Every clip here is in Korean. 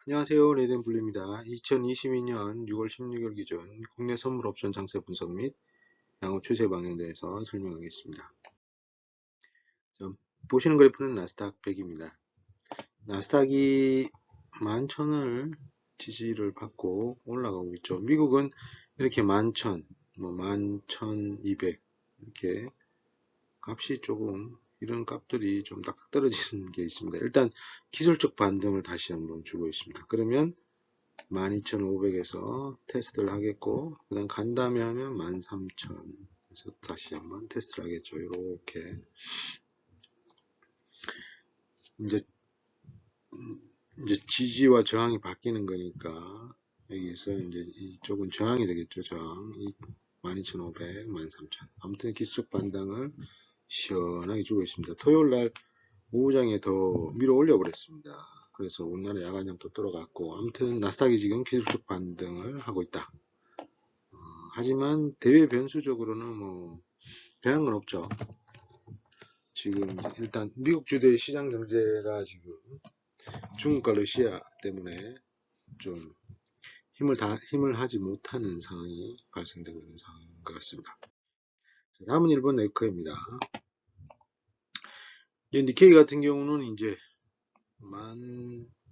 안녕하세요. 레드앤블루입니다. 2022년 6월 16일 기준 국내 선물 옵션 장세 분석 및 향후 추세 방향에 대해서 설명하겠습니다. 보시는 그래프는 나스닥 100입니다. 나스닥이 11,000을 지지를 받고 올라가고 있죠. 미국은 이렇게 11,000, 11,200 이렇게 값이 조금 이런 값들이 좀 딱딱 떨어지는 게 있습니다. 일단 기술적 반등을 다시 한번 주고 있습니다. 그러면 12,500에서 테스트를 하겠고, 그 다음 간 다음에 하면 13,000에서 다시 한번 테스트를 하겠죠. 이렇게 이제 지지와 저항이 바뀌는 거니까 여기서 이제 이쪽은 저항이 되겠죠. 저항 12,500, 13,000. 아무튼 기술적 반등을 시원하게 주고 있습니다. 토요일 날 오후장에 더 밀어 올려 버렸습니다. 그래서 오늘날의 야간장도 들어갔고, 아무튼 나스닥이 지금 기술적 반등을 하고 있다. 하지만 대외 변수적으로는 뭐 변한 건 없죠. 지금 일단 미국 주도의 시장 경제가 지금 중국과 러시아 때문에 좀 힘을 하지 못하는 상황이 발생되고 있는 상황인 것 같습니다. 다음은 일본 에코입니다. 니케이 같은 경우는 이제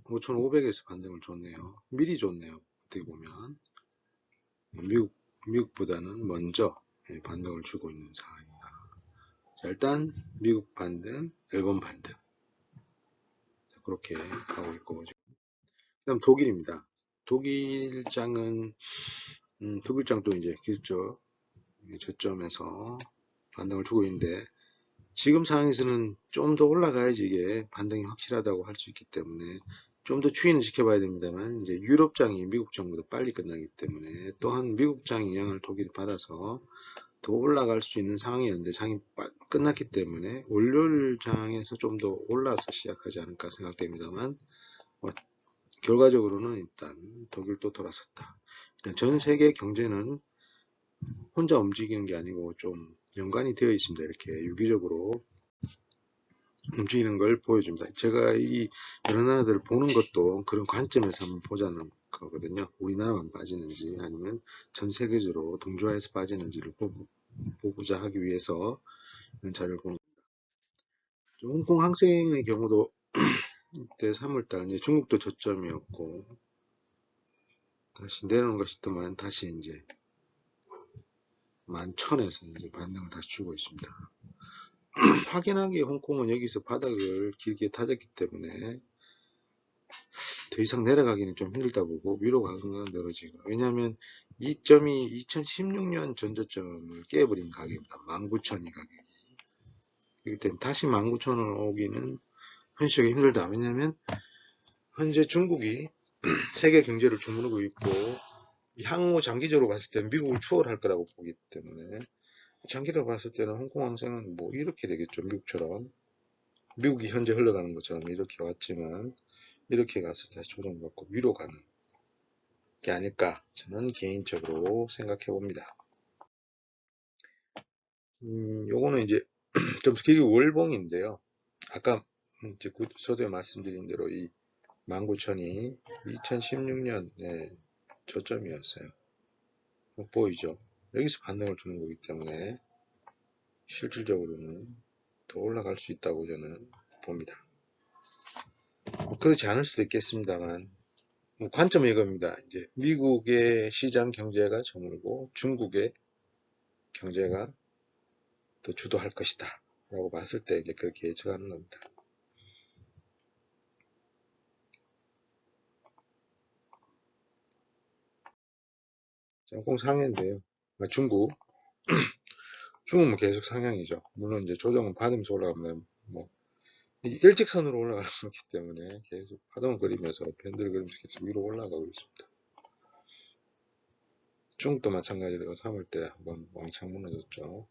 15,500에서 반등을 줬네요. 미리 줬네요. 어떻게 보면 미국보다는 먼저 반등을 주고 있는 상황입니다. 자, 일단 미국 반등, 일본 반등 그렇게 가고 있고, 그다음 독일입니다. 독일장은 독일장도 이제 기술적 저점에서 반등을 주고 있는데, 지금 상황에서는 좀 더 올라가야지 이게 반등이 확실하다고 할 수 있기 때문에 좀 더 추이는 지켜봐야 됩니다만, 이제 유럽장이 미국장보다 빨리 끝나기 때문에, 또한 미국장 영향을 독일이 받아서 더 올라갈 수 있는 상황이었는데 장이 끝났기 때문에 월요일 장에서 좀 더 올라서 시작하지 않을까 생각됩니다만, 결과적으로는 일단 독일도 돌아섰다. 일단 전 세계 경제는 혼자 움직이는 게 아니고 좀 연관이 되어 있습니다. 이렇게 유기적으로 움직이는 걸 보여줍니다. 제가 이 여러 나라들을 보는 것도 그런 관점에서 한번 보자는 거거든요. 우리나라만 빠지는지 아니면 전 세계적으로 동조화해서 빠지는지를 보고자 하기 위해서 이런 자료를 보는 겁니다. 홍콩 항생의 경우도 이때 3월달 이제 중국도 저점이었고 다시 내려오는 것이더만 다시 이제 11,000에서 이제 반등을 다시 주고 있습니다. 확연하게 홍콩은 여기서 바닥을 길게 타졌기 때문에 더 이상 내려가기는 좀 힘들다 보고 위로 가는 건 늘어지고, 왜냐하면 이 점이 2016년 전저점을 깨버린 가격입니다. 19,000이 가격이. 그렇기 때문에 다시 19,000원 오기는 현실적으로 힘들다. 왜냐하면 현재 중국이 세계 경제를 주무르고 있고, 향후 장기적으로 봤을 때는 미국을 추월할 거라고 보기 때문에 장기적으로 봤을 때는 홍콩항생은 뭐 이렇게 되겠죠. 미국처럼, 미국이 현재 흘러가는 것처럼 이렇게 왔지만 이렇게 가서 다시 조정받고 위로 가는 게 아닐까 저는 개인적으로 생각해 봅니다. 요거는 이제 좀 길게 월봉인데요. 아까 이제 서두에 말씀드린 대로 이 19,000이 2016년에 저점이었어요. 보이죠? 여기서 반등을 주는 거기 때문에 실질적으로는 더 올라갈 수 있다고 저는 봅니다. 그렇지 않을 수도 있겠습니다만, 관점은 이겁니다. 이제 미국의 시장 경제가 저물고 중국의 경제가 더 주도할 것이다 라고 봤을 때 이제 그렇게 예측하는 겁니다. 꼭 상해인데요. 중국은 계속 상향이죠. 물론 이제 조정은 받으면서 올라가면 뭐 일직선으로 올라가는 거기 때문에 계속 파동을 그리면서 밴드를 그리면서 계속 위로 올라가고 있습니다. 중국도 마찬가지로 3월 때 한번 왕창 무너졌죠.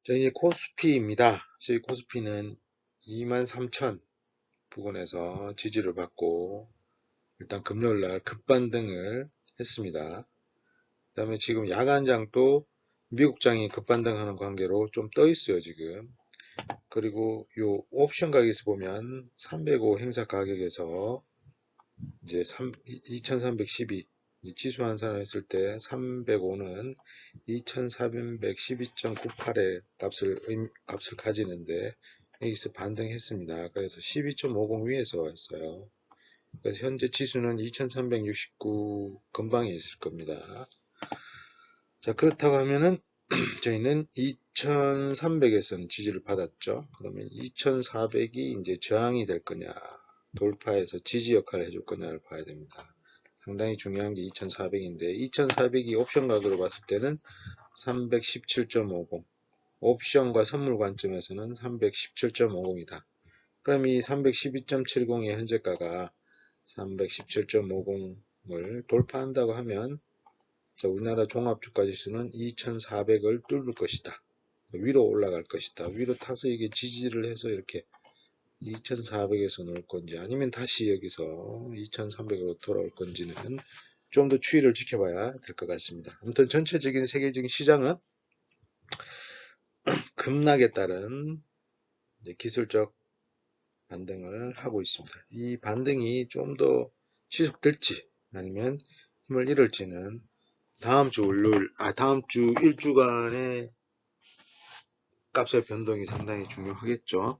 자, 이제 코스피입니다. 저희 코스피는 23,000 부근에서 지지를 받고 일단 금요일날 급반등을 했습니다. 그 다음에 지금 야간장도 미국장이 급반등하는 관계로 좀 떠 있어요. 지금 그리고 요 옵션 가격에서 보면 305 행사 가격에서 이제 2312 지수 환산을 했을 때 305는 2412.98의 값을 가지는데 여기서 반등했습니다. 그래서 12.50 위에서 왔어요. 그래서 현재 지수는 2369 근방에 있을 겁니다. 자, 그렇다고 하면은 저희는 2300에서는 지지를 받았죠. 그러면 2400이 이제 저항이 될 거냐, 돌파해서 지지 역할을 해줄 거냐를 봐야 됩니다. 상당히 중요한 게 2400인데 2400이 옵션 가격으로 봤을 때는 317.50, 옵션과 선물 관점에서는 317.50이다. 그럼 이 312.70의 현재가가 317.50을 돌파한다고 하면 자, 우리나라 종합주가지수는 2400을 뚫을 것이다. 위로 올라갈 것이다. 위로 타서 이게 지지를 해서 이렇게 2400에서 놓을 건지 아니면 다시 여기서 2300으로 돌아올 건지는 좀 더 추이를 지켜봐야 될 것 같습니다. 아무튼 전체적인 세계적인 시장은 급락에 따른 기술적 반등을 하고 있습니다. 이 반등이 좀 더 지속될지 아니면 힘을 잃을지는 다음 주 일주간의 값의 변동이 상당히 중요하겠죠.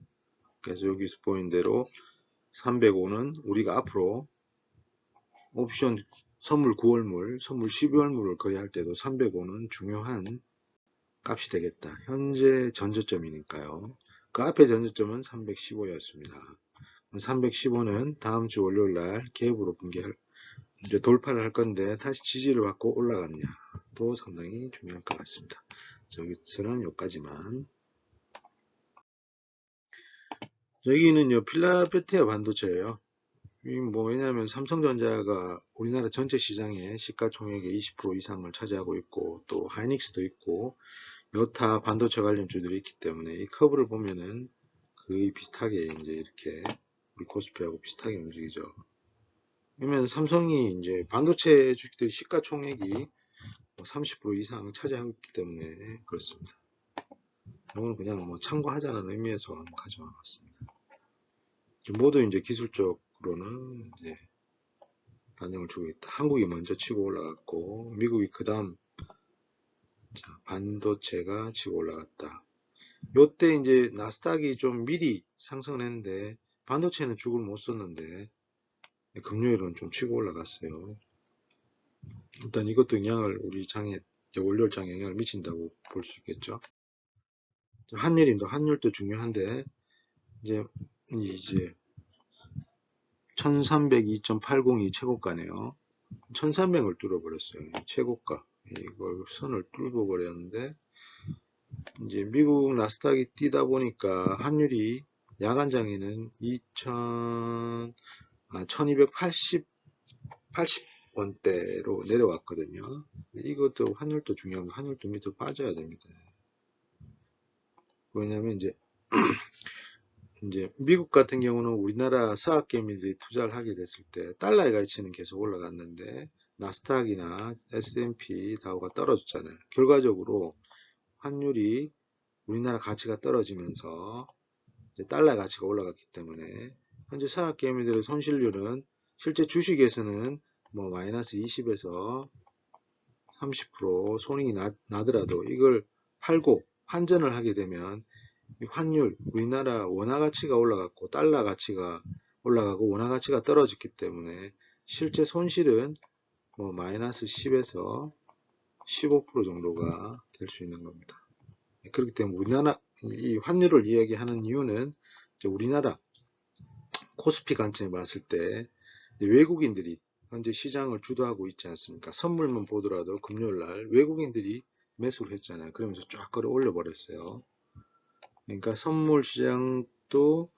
그래서 여기서 보인 대로 305는 우리가 앞으로 옵션 선물 9월물, 선물 12월물을 거래할 때도 305는 중요한 값이 되겠다. 현재 전저점이니까요. 그 앞에 전저점은 315였습니다. 315는 다음 주 월요일 날 갭으로 이제 돌파를 할 건데 다시 지지를 받고 올라가느냐 또 상당히 중요할 것 같습니다. 여기서는 여기까지만. 여기는요 필라델피아 반도체예요. 왜냐하면 삼성전자가 우리나라 전체 시장의 시가총액의 20% 이상을 차지하고 있고 또 하이닉스도 있고 여타 반도체 관련주들이 있기 때문에 이 커브를 보면은 거의 비슷하게 이제 이렇게 우리 코스피하고 비슷하게 움직이죠. 그러면 삼성이 이제 반도체 주식들 시가총액이 30% 이상 차지하고 있기 때문에 그렇습니다. 이건 그냥 참고하자는 의미에서 가져와 봤습니다. 모두 이제 기술적으로는 이제 반영을 주고 있다. 한국이 먼저 치고 올라갔고 미국이 그 다음 반도체가 치고 올라갔다. 요때 이제 나스닥이 좀 미리 상승을 했는데 반도체는 죽을 못 썼는데 금요일은 좀 치고 올라갔어요. 일단 이것도 영향을 우리 장에 월요일 장에 영향을 미친다고 볼 수 있겠죠. 환율입니다. 환율도 중요한데 이제 1302.802 최고가네요. 1300을 뚫어버렸어요. 최고가. 이걸 선을 뚫어 버렸는데 이제 미국 나스닥이 뛰다 보니까 환율이 야간장에는 1280원대로 내려왔거든요. 이것도 환율도 중요합니다. 환율도 밑으로 빠져야 됩니다. 왜냐면 이제 미국 같은 경우는 우리나라 서학개미들이 투자를 하게 됐을 때 달러의 가치는 계속 올라갔는데 나스닥이나 S&P 다우가 떨어졌잖아요. 결과적으로 환율이 우리나라 가치가 떨어지면서 달러 가치가 올라갔기 때문에 현재 서학개미들의 손실률은 실제 주식에서는 마이너스 20에서 30% 손익이 나더라도 이걸 팔고 환전을 하게 되면 환율, 우리나라 원화 가치가 올라갔고 달러 가치가 올라가고 원화 가치가 떨어졌기 때문에 실제 손실은 마이너스 10에서 15% 정도가 될 수 있는 겁니다. 그렇기 때문에 우리나라 이 환율을 이야기하는 이유는 우리나라 코스피 관점에 봤을 때 외국인들이 현재 시장을 주도하고 있지 않습니까? 선물만 보더라도 금요일날 외국인들이 매수를 했잖아요. 그러면서 쫙 끌어올려 버렸어요. 그러니까 선물 시장도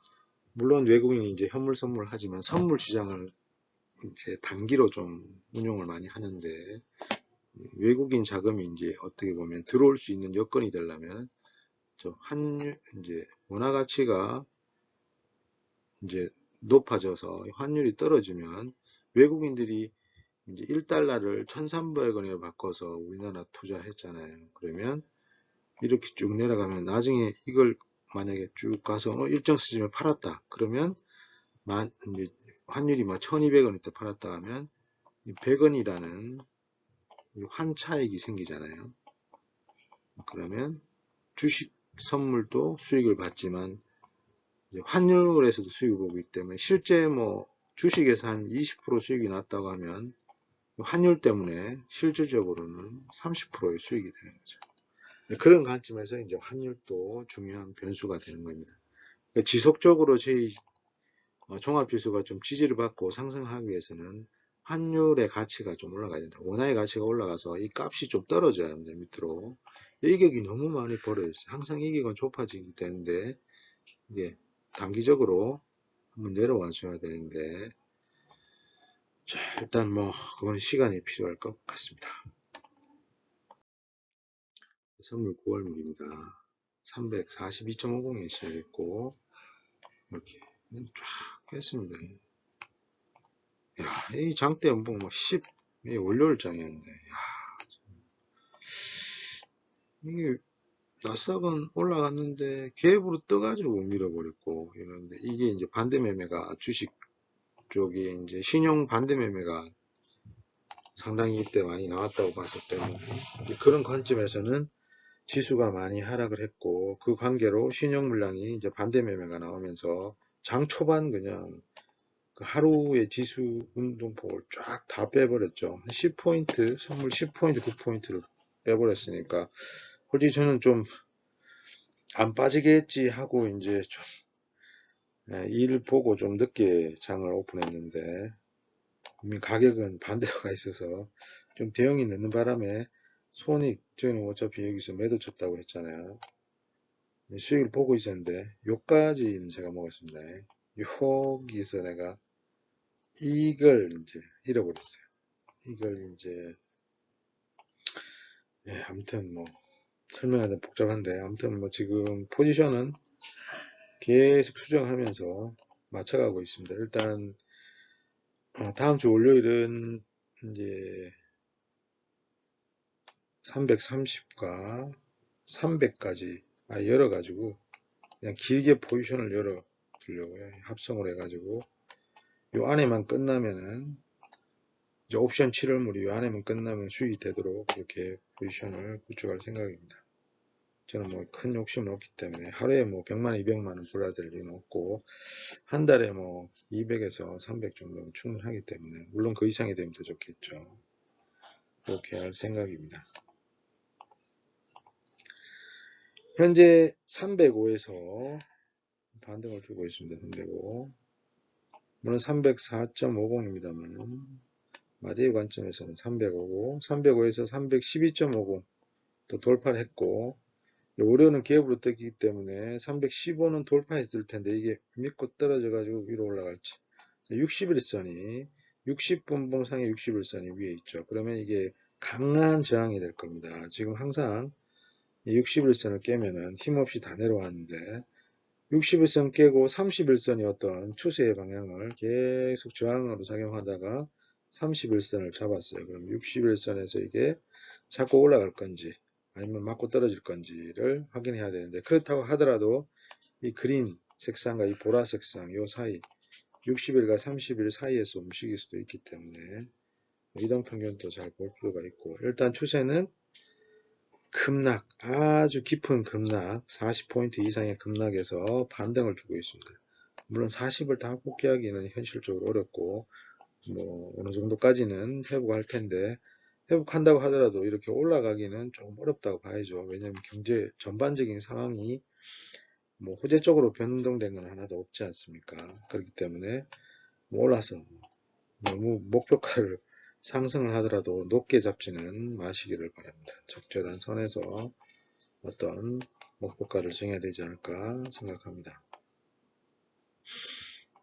물론 외국인이 이제 현물 선물을 하지만 선물 시장을 이제 단기로 좀 운용을 많이 하는데 외국인 자금이 이제 어떻게 보면 들어올 수 있는 여건이 되려면 이제 원화 가치가 이제 높아져서 환율이 떨어지면 외국인들이 이제 1달러를 1,300원에 바꿔서 우리나라 투자했잖아요. 그러면 이렇게 쭉 내려가면 나중에 이걸 만약에 쭉 가서 일정 수준에 팔았다. 그러면 이제 환율이 1200원 때 팔았다 하면 100원이라는 환차익이 생기잖아요. 그러면 주식 선물도 수익을 받지만 환율에서도 수익을 보기 때문에 실제 주식에서 한 20% 수익이 났다고 하면 환율 때문에 실질적으로는 30%의 수익이 되는 거죠. 그런 관점에서 이제 환율도 중요한 변수가 되는 겁니다. 그러니까 지속적으로 저희 종합지수가 좀 지지를 받고 상승하기 위해서는 환율의 가치가 좀 올라가야 된다. 원화의 가치가 올라가서 이 값이 좀 떨어져야 합니다. 밑으로. 이격이 너무 많이 벌어졌어요. 항상 이격은 좁아지기 때문에 이게 단기적으로 한번 내려와 줘야 되는데, 자, 일단 그건 시간이 필요할 것 같습니다. 선물 9월물입니다. 342.50에 시작했고, 이렇게 쫙 했습니다. 야, 이 장대 연봉 10, 월요일 장이었는데, 야, 이게 나스닥은 올라갔는데 갭으로 떠가지고 밀어버렸고 이러는데, 이게 이제 반대 매매가 주식 쪽에 이제 신용 반대 매매가 상당히 이때 많이 나왔다고 봤을 때문에, 그런 관점에서는 지수가 많이 하락을 했고, 그 관계로 신용 물량이 이제 반대 매매가 나오면서 장 초반 그냥 그 하루의 지수 운동폭을 쫙 다 빼버렸죠. 10포인트, 선물 10포인트, 9포인트를 빼버렸으니까, 솔직히 저는 좀 안 빠지겠지 하고 이제 좀 일 보고 좀 늦게 장을 오픈했는데, 이미 가격은 반대로 가 있어서 좀 대응이 늦는 바람에 손익, 저희는 어차피 여기서 매도 쳤다고 했잖아요. 수익을 보고 있었는데 요까지는 제가 먹었습니다. 여기서 내가 이걸 이제 잃어버렸어요. 이걸 이제 아무튼 설명하기 복잡한데, 아무튼 지금 포지션은 계속 수정하면서 맞춰가고 있습니다. 일단 다음 주 월요일은 이제 330과 300까지 열어가지고 그냥 길게 포지션을 열어 두려고요. 합성을 해가지고 요 안에만 끝나면은 이제 옵션 7월물이 요 안에만 끝나면 수익이 되도록 이렇게 포지션을 구축할 생각입니다. 저는 큰 욕심은 없기 때문에 하루에 100만, 200만원 벌어야 될 일은 없고, 한 달에 200에서 300 정도는 충분하기 때문에, 물론 그 이상이 되면 더 좋겠죠. 그렇게 할 생각입니다. 현재 305에서 반등을 주고 있습니다. 305. 물론 304.50입니다만, 마디의 관점에서는 305고, 305에서 312.50 또 돌파를 했고, 월요는 갭으로 떴기 때문에 315는 돌파했을 텐데 이게 믿고 떨어져 가지고 위로 올라갈지. 60일선이 60분봉 상의 60일선이 위에 있죠. 그러면 이게 강한 저항이 될 겁니다. 지금 항상 60일선을 깨면은 힘없이 다 내려왔는데, 60일선 깨고 30일선이 어떤 추세의 방향을 계속 저항으로 작용하다가 31선을 잡았어요. 그럼 61선에서 이게 자꾸 올라갈 건지 아니면 맞고 떨어질 건지를 확인해야 되는데, 그렇다고 하더라도 이 그린 색상과 이 보라 색상 요 사이 60일과 30일 사이에서 움직일 수도 있기 때문에 이동평균도 잘 볼 필요가 있고, 일단 추세는 급락, 아주 깊은 급락, 40포인트 이상의 급락에서 반등을 주고 있습니다. 물론 40을 다 복귀하기는 현실적으로 어렵고 어느 정도까지는 회복할 텐데, 회복한다고 하더라도 이렇게 올라가기는 조금 어렵다고 봐야죠. 왜냐하면 경제 전반적인 상황이 호재적으로 변동된 건 하나도 없지 않습니까? 그렇기 때문에 올라서 너무 목표가를 상승을 하더라도 높게 잡지는 마시기를 바랍니다. 적절한 선에서 어떤 목표가를 정해야 되지 않을까 생각합니다.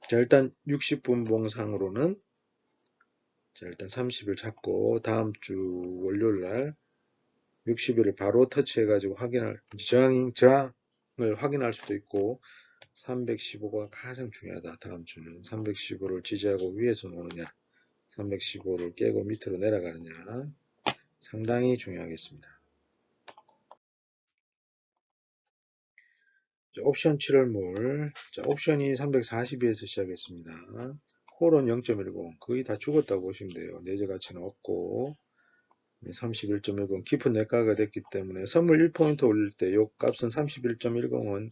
자, 일단 60분봉상으로는 일단 30일 잡고 다음 주 월요일 날 60일을 바로 터치해가지고 저항을 확인할 수도 있고, 315가 가장 중요하다. 다음 주는 315를 지지하고 위에서 노느냐, 315를 깨고 밑으로 내려가느냐, 상당히 중요하겠습니다. 자, 옵션 7월물. 자, 옵션이 342에서 시작했습니다. 콜은 0.10. 거의 다 죽었다고 보시면 돼요. 내재 가치는 없고. 31.10 깊은 내가가 됐기 때문에 선물 1포인트 올릴 때 요 값은 31.10은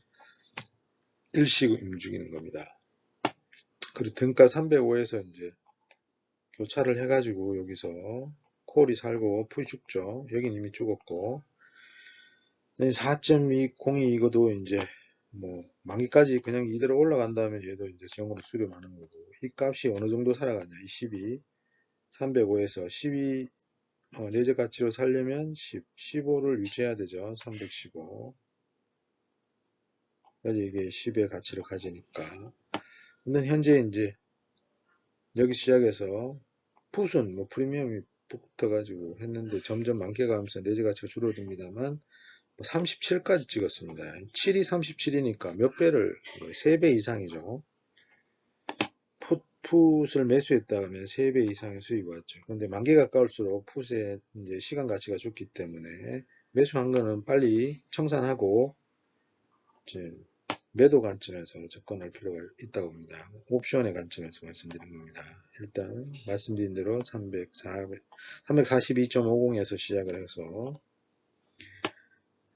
일시 움직이는 겁니다. 그리고 등가 305에서 이제 교차를 해가지고 여기서 콜이 살고 푸이 죽죠. 여긴 이미 죽었고 4.20이 이거도 이제 뭐 만기까지 그냥 이대로 올라간 다음에 얘도 이제 영으로 수렴하는 거고 이 값이 어느 정도 살아가냐 이 12 305에서 12 내재 가치로 살려면 10, 15를 유지해야 되죠. 315. 그래서 이게 10의 가치를 가지니까. 근데 현재 이제 여기 시작해서 풋은 뭐 프리미엄이 붙어가지고 했는데 점점 만기가 가면서 내재 가치가 줄어듭니다만 37까지 찍었습니다. 7이 37이니까 몇 배를 3배 이상이죠. 풋을 매수했다 하면 3배 이상의 수익이 왔죠. 그런데 만기 가까울수록 풋의 이제 시간 가치가 좋기 때문에 매수한 거는 빨리 청산하고 이제 매도 관점에서 접근할 필요가 있다고 봅니다. 옵션의 관점에서 말씀드린 겁니다. 일단 말씀드린 대로 342.50에서 시작을 해서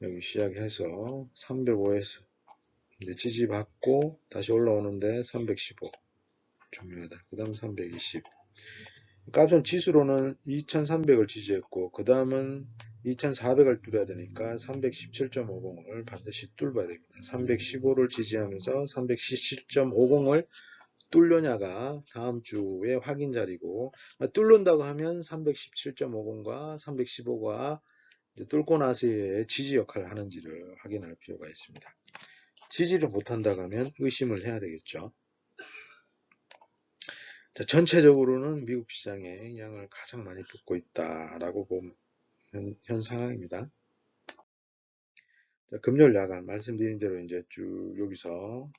여기 시작해서 305에서 이제 지지받고 다시 올라오는데 315 중요하다. 그 다음 320 값은 지수로는 2300을 지지했고 그 다음은 2400을 뚫어야 되니까 317.50을 반드시 뚫어야 됩니다. 315를 지지하면서 317.50을 뚫려냐가 다음 주에 확인 자리고 뚫는다고 하면 317.50과 315가 뚫고 나서의 지지 역할을 하는지를 확인할 필요가 있습니다. 지지를 못한다고 하면 의심을 해야 되겠죠. 자, 전체적으로는 미국 시장에 영향을 가장 많이 받고 있다라고 보면 현 상황입니다. 자, 금요일 야간 말씀드린 대로 이제 쭉 여기서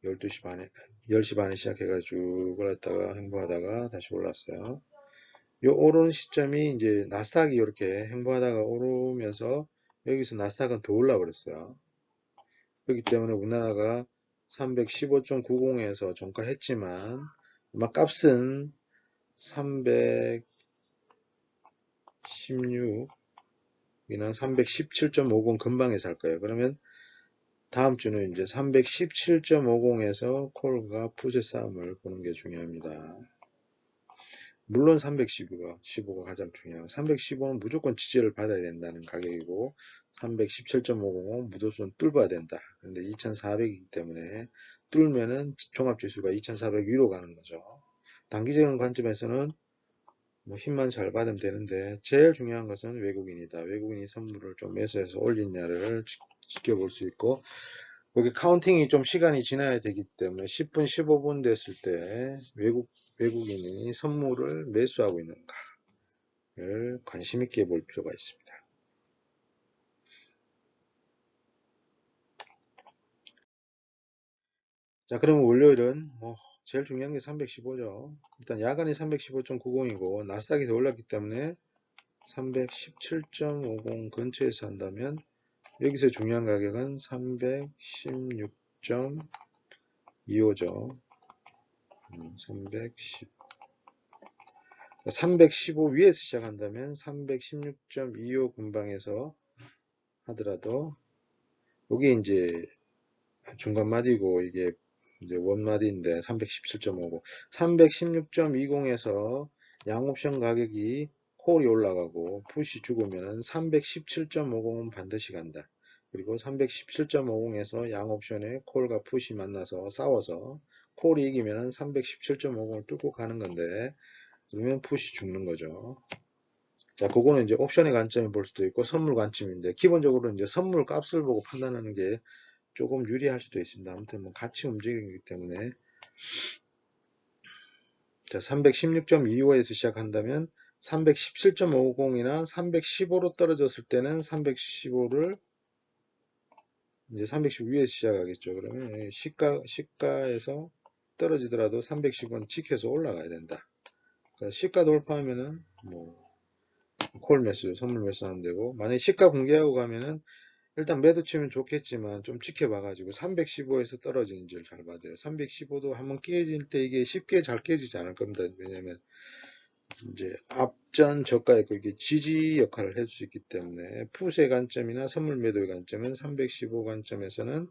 12시 반에 10시 반에 시작해가지고 올랐다가 횡보하다가 다시 올랐어요. 요 오르는 시점이 이제 나스닥이 이렇게 횡보하다가 오르면서 여기서 나스닥은 더 올라 버렸어요. 그렇기 때문에 우리나라가 315.90에서 종가했지만 아마 값은 316이나 317.50 근방에 살 거예요. 그러면 다음 주는 이제 317.50에서 콜과 풋의 싸움을 보는 게 중요합니다. 물론 315가 가장 중요하고 315는 무조건 지지를 받아야 된다는 가격이고 317.50은 무도수는 뚫어야 된다. 근데 2400이기 때문에 뚫으면은 종합지수가 2400 위로 가는 거죠. 단기적인 관점에서는 뭐 힘만 잘 받으면 되는데 제일 중요한 것은 외국인이다. 외국인이 선물을 좀 매수해서 올리냐를 지켜볼 수 있고 여기 카운팅이 좀 시간이 지나야 되기 때문에 10분, 15분 됐을 때 외국인이 선물을 매수하고 있는가를 관심 있게 볼 필요가 있습니다. 자, 그러면 월요일은 뭐 제일 중요한 게 315죠. 일단 야간이 315.90이고 나스닥이 더 올랐기 때문에 317.50 근처에서 한다면 여기서 중요한 가격은 316.25죠. 315 위에서 시작한다면 316.25 근방에서 하더라도 여기 이제 중간마디고 이게 이제 원마디인데 317.50 316.20에서 양옵션 가격이 콜이 올라가고 풋이 죽으면 317.50은 반드시 간다. 그리고 317.50에서 양옵션의 콜과 풋이 만나서 싸워서 콜이 이기면 317.50을 뚫고 가는 건데 그러면 풋이 죽는 거죠. 자, 그거는 이제 옵션의 관점을 볼 수도 있고 선물 관점인데 기본적으로 이제 선물 값을 보고 판단하는 게 조금 유리할 수도 있습니다. 아무튼 뭐 같이 움직이기 때문에 자, 316.25에서 시작한다면 317.50이나 315로 떨어졌을 때는 315를 이제 310 위에서 시작하겠죠. 그러면 시가에서 떨어지더라도 310은 지켜서 올라가야 된다. 그러니까 시가 돌파하면은 뭐 콜 매수, 선물 매수 하면 되고 만약에 시가 붕괴하고 가면은 일단 매도 치면 좋겠지만 좀 지켜봐가지고 315에서 떨어지는 줄 잘 봐야 돼요. 315도 한번 깨질 때 이게 쉽게 잘 깨지지 않을 겁니다. 왜냐면 이제 앞전 저가였고 이게 지지 역할을 할 수 있기 때문에 풋의 관점이나 선물 매도의 관점은 315 관점에서는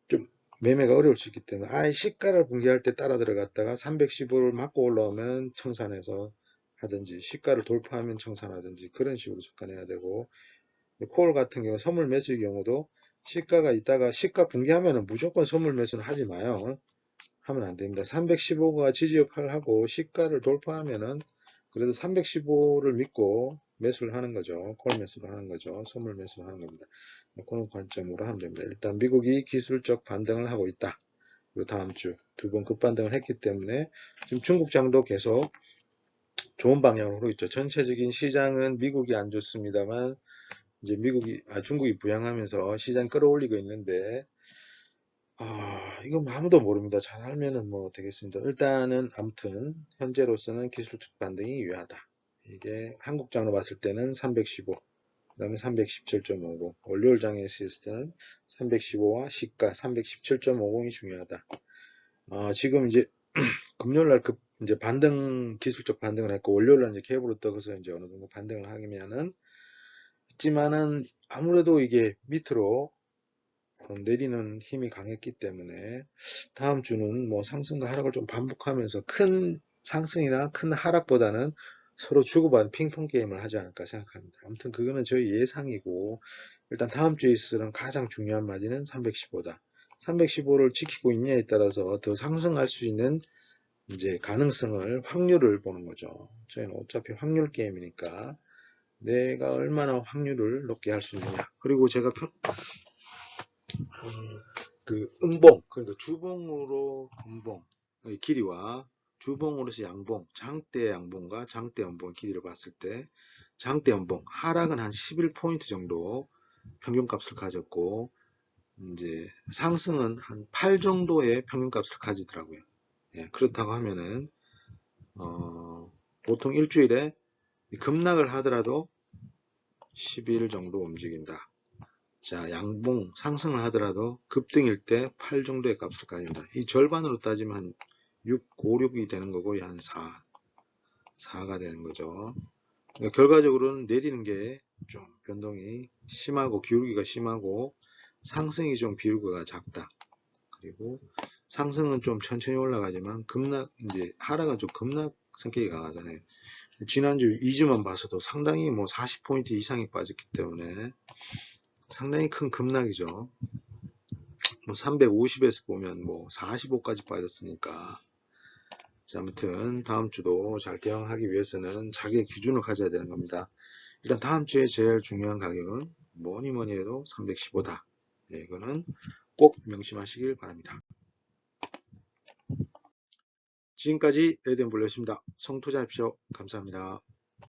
좀 매매가 어려울 수 있기 때문에 아예 시가를 붕괴할 때 따라 들어갔다가 315를 맞고 올라오면 청산해서 하든지 시가를 돌파하면 청산하든지 그런 식으로 접근해야 되고 콜 같은 경우 선물 매수의 경우도 시가가 있다가 시가 붕괴하면 무조건 선물 매수는 하지 마요. 하면 안 됩니다. 315가 지지 역할을 하고 시가를 돌파하면은 그래도 315를 믿고 매수를 하는 거죠. 콜 매수를 하는 거죠. 선물 매수를 하는 겁니다. 그런 관점으로 하면 됩니다. 일단 미국이 기술적 반등을 하고 있다. 그리고 다음 주 두 번 급반등을 했기 때문에 지금 중국장도 계속 좋은 방향으로 있죠. 전체적인 시장은 미국이 안 좋습니다만 이제 중국이 부양하면서 시장 끌어올리고 있는데 이건 아무도 모릅니다. 잘 알면은 뭐 되겠습니다. 일단은 아무튼 현재로서는 기술적 반등이 유효하다. 이게 한국장으로 봤을 때는 315, 그 다음에 317.50, 월요일장에 있을 때는 315와 시가 317.50이 중요하다. 지금 이제 금요일날 이제 기술적 반등을 했고 월요일날 이제 갭으로 떠서 이제 어느 정도 반등을 하면은 있지만은 아무래도 이게 밑으로 내리는 힘이 강했기 때문에 다음 주는 뭐 상승과 하락을 좀 반복하면서 큰 상승이나 큰 하락보다는 서로 주고받은 핑퐁 게임을 하지 않을까 생각합니다. 아무튼 그거는 저희 예상이고 일단 다음 주에 있어서는 가장 중요한 마디는 315다. 315를 지키고 있냐에 따라서 더 상승할 수 있는 이제 가능성을 확률을 보는 거죠. 저희는 어차피 확률 게임이니까 내가 얼마나 확률을 높게 할 수 있느냐. 그리고 제가 그 음봉, 그러니까 주봉으로 음봉의 길이와 주봉으로서 양봉, 장대 양봉과 장대 음봉의 길이를 봤을 때 장대 음봉 하락은 한 11포인트 정도 평균값을 가졌고 이제 상승은 한 8 정도의 평균값을 가지더라고요. 예, 그렇다고 하면은 보통 일주일에 급락을 하더라도 10일 정도 움직인다. 자, 양봉 상승을 하더라도 급등일 때 8 정도의 값을 가진다. 이 절반으로 따지면 한 6, 5, 6이 되는 거고 한 4가 되는 거죠. 그러니까 결과적으로는 내리는 게 좀 변동이 심하고 기울기가 심하고 상승이 좀 비율가 작다. 그리고 상승은 좀 천천히 올라가지만 이제 하락은 좀 급락 성격이 강하잖아요. 지난주 2주만 봐서도 상당히 뭐 40포인트 이상이 빠졌기 때문에 상당히 큰 급락이죠. 뭐 350에서 보면 뭐 45까지 빠졌으니까. 자, 아무튼 다음 주도 잘 대응하기 위해서는 자기의 기준을 가져야 되는 겁니다. 일단 다음 주에 제일 중요한 가격은 뭐니 해도 315다. 네, 이거는 꼭 명심하시길 바랍니다. 지금까지 레드앤블루였습니다. 성투자하십시오. 감사합니다.